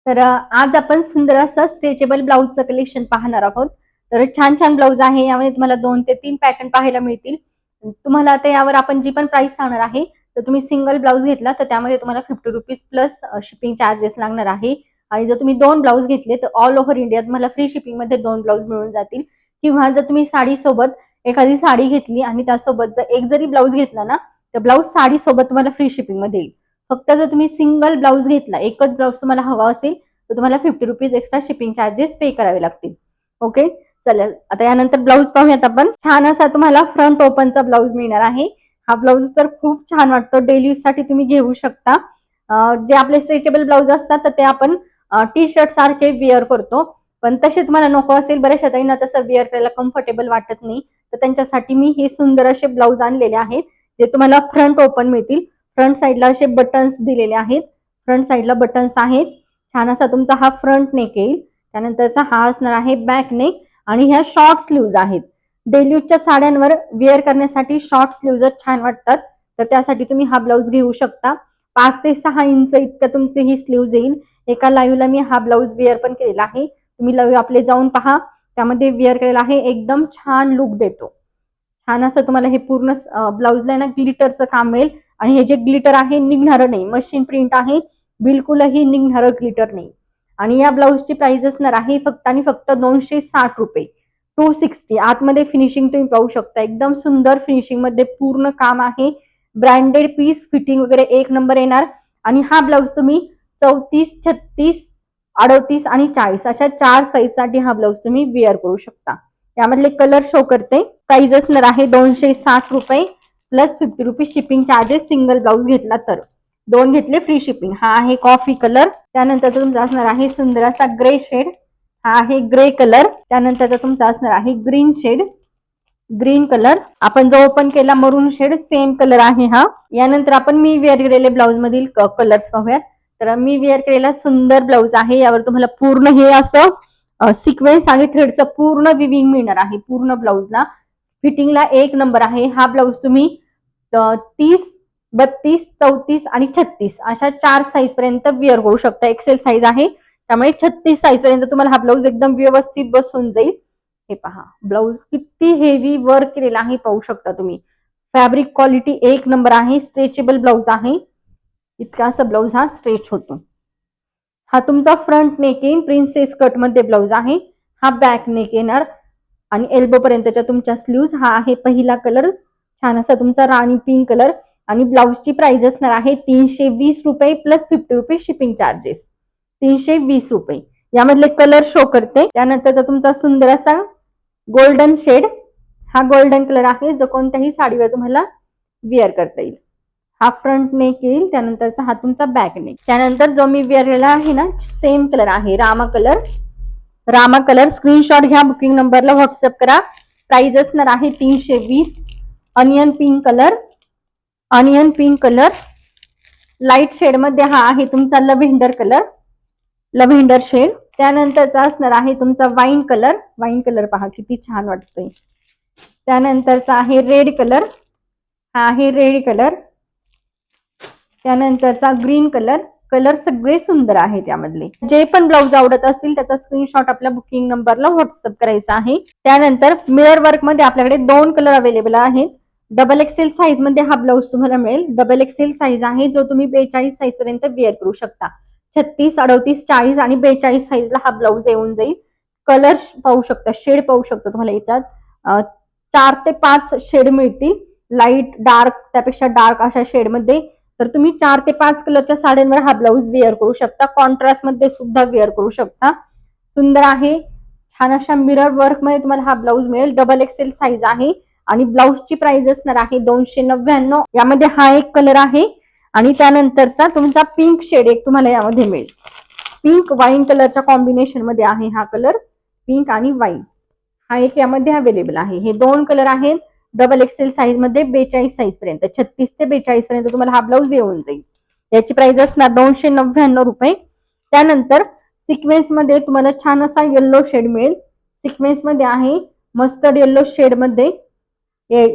तर आज आपण सुंदर असं स्ट्रेचेबल ब्लाऊजचं कलेक्शन पाहणार आहोत. तर छान छान ब्लाऊज आहे. यामध्ये तुम्हाला 2 ते 3 पॅटर्न पाहायला मिळतील. तुम्हाला आता यावर आपण जी पण प्राइस सांगणार आहे, तर तुम्ही सिंगल ब्लाऊज घेतला तर त्यामध्ये तुम्हाला ₹50 प्लस शिपिंग चार्जेस लागणार आहे. आणि जर तुम्ही 2 ब्लाऊज घेतले तर ऑल ओव्हर इंडिया तुम्हाला फ्री शिपिंगमध्ये 2 ब्लाऊज मिळून जातील. किंवा जर तुम्ही साडीसोबत एखादी साडी घेतली आणि त्यासोबत जर एक जरी ब्लाऊज घेतला ना, तर ब्लाऊज साडीसोबत तुम्हाला फ्री शिपिंगमध्ये येईल. फक्त जर तुम्ही सिंगल ब्लाऊज घेतला, एकच ब्लाऊज तुम्हाला हवा असेल, तर तुम्हाला ₹50 एक्स्ट्रा शिपिंग चार्जेस पे करावे लागतील. ओके. चला आता यानंतर ब्लाऊज पाहूयात आपण. छान असा तुम्हाला फ्रंट ओपनचा ब्लाऊज मिळणार आहे. हा ब्लाऊज तर खूप छान वाटतो. डेली यूज साठी तुम्ही घेऊ शकता. जे आपले स्ट्रेचेबल ब्लाऊज असतात तर ते आपण टी शर्ट सारखे वेअर करतो. पण तसे तुम्हाला नको असेल, बऱ्याचशा ताईंना तसं वेअर करायला कम्फर्टेबल वाटत नाही, तर त्यांच्यासाठी मी हे सुंदर असे ब्लाऊज आणलेले आहेत, जे तुम्हाला फ्रंट ओपन मिळतील. फ्रंट साईडला असे बटन्स दिलेले आहेत. फ्रंट साईडला बटन्स आहेत. छान असा तुमचा हा फ्रंट नेक येईल. त्यानंतरचा हा असणार आहे बॅक नेक आणि ह्या शॉर्ट स्लीव्ज आहेत. डेली यूजच्या साड्यांवर वेअर करण्यासाठी शॉर्ट स्लीव्ज छान वाटतात, तर त्यासाठी तुम्ही हा ब्लाऊज घेऊ शकता. 5 ते 6 इंच इतकं तुमचे ही स्लीव्ज येईल. एका लाईव्हला मी हा ब्लाऊज वेअर पण केलेला आहे. तुम्ही लाईव्ह आपले जाऊन पहा, त्यामध्ये वेअर केलेला आहे. एकदम छान लुक देतो. छान असं तुम्हाला हे पूर्ण ब्लाऊजला ना ग्लिटरचं काम मिळेल. आणि हे जे ग्लिटर आहे निघणारं नाही, मशीन प्रिंट आहे, बिलकुलही निघणारं ग्लिटर नाही. आणि या ब्लाऊजची प्राइस असणार आहे फक्त आणि फक्त ₹260. 260. आतमध्ये फिनिशिंग तुम्ही पाहू शकता. एकदम सुंदर फिनिशिंग मध्ये पूर्ण काम आहे. ब्रँडेड पीस, फिटिंग वगैरे एक नंबर येणार. आणि हा ब्लाऊज तुम्ही 34, 36, 38 आणि 40 अशा 4 साईज साठी हा ब्लाऊज तुम्ही वेअर करू शकता. यामधले कलर शो करते. प्राइस असणार आहे ₹260 plus ₹50 shipping charges single blouse घेतला तर. 2 घेतले फ्री शिपिंग. हा आहे कॉफी कलर. त्यानंतर तुमचा असणार आहे सुंदर असा ग्रे शेड. हा आहे ग्रे कलर. त्यानंतर तुमचा असणार आहे ग्रीन शेड. Green colour. आपण जो ओपन केला मरून शेड सेम कलर आहे हा. यानंतर आपण मी वेअर केलेले ब्लाऊज मधील कलर्स पाहूयात. तर मी वेअर केलेला सुंदर ब्लाऊज आहे. यावर तुम्हाला पूर्ण हे असं सिक्वेन्स आणि थ्रेडचं पूर्ण विविंग मिळणार आहे. पूर्ण ब्लाऊजला फिटिंगला एक नंबर आहे. हा ब्लाऊज तुम्ही 30, 32, 34 आणि 36 अशा 4 साईज पर्यंत वेअर करू शकता. एक्सेल साईज आहे, त्यामुळे 36 साईज पर्यंत तुम्हाला हा ब्लाऊज एकदम व्यवस्थित बसून जाईल. हे पहा ब्लाऊज किती हेवी वर्क केलेला आहे, पाहू शकता तुम्ही. फॅब्रिक क्वालिटी एक नंबर आहे. स्ट्रेचेबल ब्लाऊज आहे. इतका असा ब्लाऊज हा स्ट्रेच होतो. हा तुमचा फ्रंट नेक येईल. प्रिन्सेस कट मध्ये ब्लाऊज आहे. हा बॅक नेक येणार आणि एल्बो पर्यंतच्या तुमच्या स्लीव्ज. हा आहे पहिला कलर, छान असा तुमचा राणी पिंक कलर. आणि ब्लाऊजची प्राइस असणार आहे ₹320 प्लस ₹50 शिपिंग चार्जेस. ₹320. यामधले कलर शो करते. त्यानंतरचा तुमचा सुंदर असा गोल्डन शेड. हा गोल्डन कलर आहे, जो कोणत्याही साडीवर तुम्हाला वेअर करता येईल. हा फ्रंट नेक येईल. त्यानंतरचा हा तुमचा बॅक नेक. त्यानंतर जो मी वेअर केला आहे ना, सेम कलर आहे rama colour. Rama colour screenshot घ्या, बुकिंग नंबरला व्हॉट्सअप करा. प्राइस असणार आहे 320. Onion pink colour. Onion pink colour light shade मध्ये हा आहे तुमचा लव्हेंडर कलर. Lavender shade. त्यानंतरचा असणार आहे तुमचा वाईन कलर. वाईन कलर पहा किती छान वाटतोय. त्यानंतरचा आहे रेड कलर. हा आहे रेड कलर. त्यानंतरचा ग्रीन कलर. कलर सगळे सुंदर आहे. त्यामधले जे पण ब्लाऊज आवडत असतील त्याचा स्क्रीनशॉट आपल्या बुकिंग नंबरला व्हॉट्सअप करायचा आहे. त्यानंतर मिरर वर्क मध्ये आपल्याकडे 2 कलर अवेलेबल आहेत. डबल एक्सेल साईज मध्ये हा ब्लाऊज तुम्हाला मिळेल. डबल एक्सेल साईज आहे, जो तुम्ही 42 साईज पर्यंत वेअर करू शकता. 36, 38, 40 आणि 42 साईजला हा ब्लाऊज येऊन जाईल. कलर पाहू शकता, शेड पाहू शकता. तुम्हाला याच्यात 4 ते 5 शेड मिळतील. लाईट, डार्क, त्यापेक्षा डार्क अशा शेड मध्ये. तर तुम्ही 4 ते 5 कलरच्या साड्यांवर हा ब्लाऊज वेअर करू शकता. कॉन्ट्रास्ट मध्ये सुद्धा वेअर करू शकता. सुंदर आहे. छान अशा मिरर वर्क मध्ये तुम्हाला हा ब्लाऊज मिळेल. डबल एक्सेल साईज आहे आणि ब्लाऊजची प्राइस असणार आहे 299. यामध्ये हा एक कलर आहे आणि त्यानंतरचा तुमचा पिंक शेड एक तुम्हाला यामध्ये मिळेल. पिंक वाईन कलरच्या कॉम्बिनेशन मध्ये आहे हा कलर. पिंक आणि वाईन हा एक यामध्ये अवेलेबल आहे. हे 2 कलर आहेत डबल एक्सेल साईज मध्ये 42 साईज पर्यंत. 36 ते 42 पर्यंत तुम्हाला हा ब्लाऊज येऊन जाईल. याची प्राइस असणार ₹299. त्यानंतर सिक्वेन्स मध्ये तुम्हाला छान असा येल्लो शेड मिळेल. सिक्वेन्स मध्ये आहे मस्टर्ड येल्लो शेड मध्ये.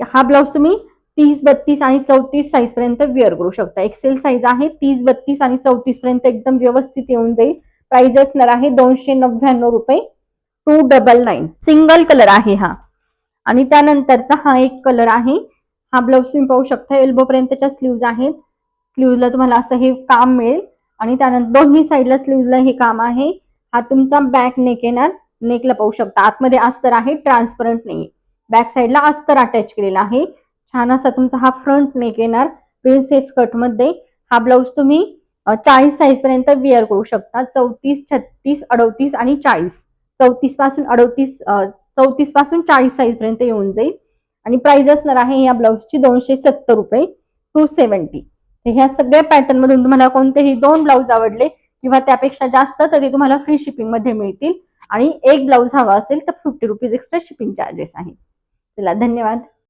हा ब्लाऊज तुम्ही 30, 32 आणि 34 साईज पर्यंत वेअर करू शकता. एक्सेल साईज आहे. 30, 32 आणि 34 पर्यंत एकदम व्यवस्थित येऊन जाईल. प्राइस असणार आहे 299 रुपये 299. सिंगल कलर आहे हा. आणि त्यानंतरचा हा एक कलर आहे. हा ब्लाऊज तुम्ही पाहू शकता एल्बो पर्यंतच्या स्लीव्ज आहेत. स्लीव्हला तुम्हाला असं हे काम मिळेल आणि त्यानंतर दोन्ही साईडला स्लीव्हला हे काम आहे. हा तुमचा बॅक नेक येणार. नेकला पाहू शकता आतमध्ये अस्तर आहे, ट्रान्सपरंट नाही. बॅक साईडला अस्तर अटॅच केलेला आहे. छान असा तुमचा हा फ्रंट नेक येणार प्रिन्सेस कट मध्ये. हा ब्लाऊज तुम्ही 40 साईज पर्यंत वेअर करू शकता. 34, 36, 38 आणि 40. 34 पासून 40 साईज पर्यंत येऊन जाईल. आणि प्राइस असणार आहे या ब्लाऊजची 270 रुपये 270. ह्या सगळ्या पॅटर्न मधून तुम्हाला कोणतेही 2 ब्लाऊज आवडले किंवा त्यापेक्षा जास्त तरी तुम्हाला फ्री शिपिंग मध्ये मिळतील. आणि एक ब्लाऊज हवा असेल तर 50 रुपीज एक्स्ट्रा शिपिंग चार्जेस आहे. चला धन्यवाद.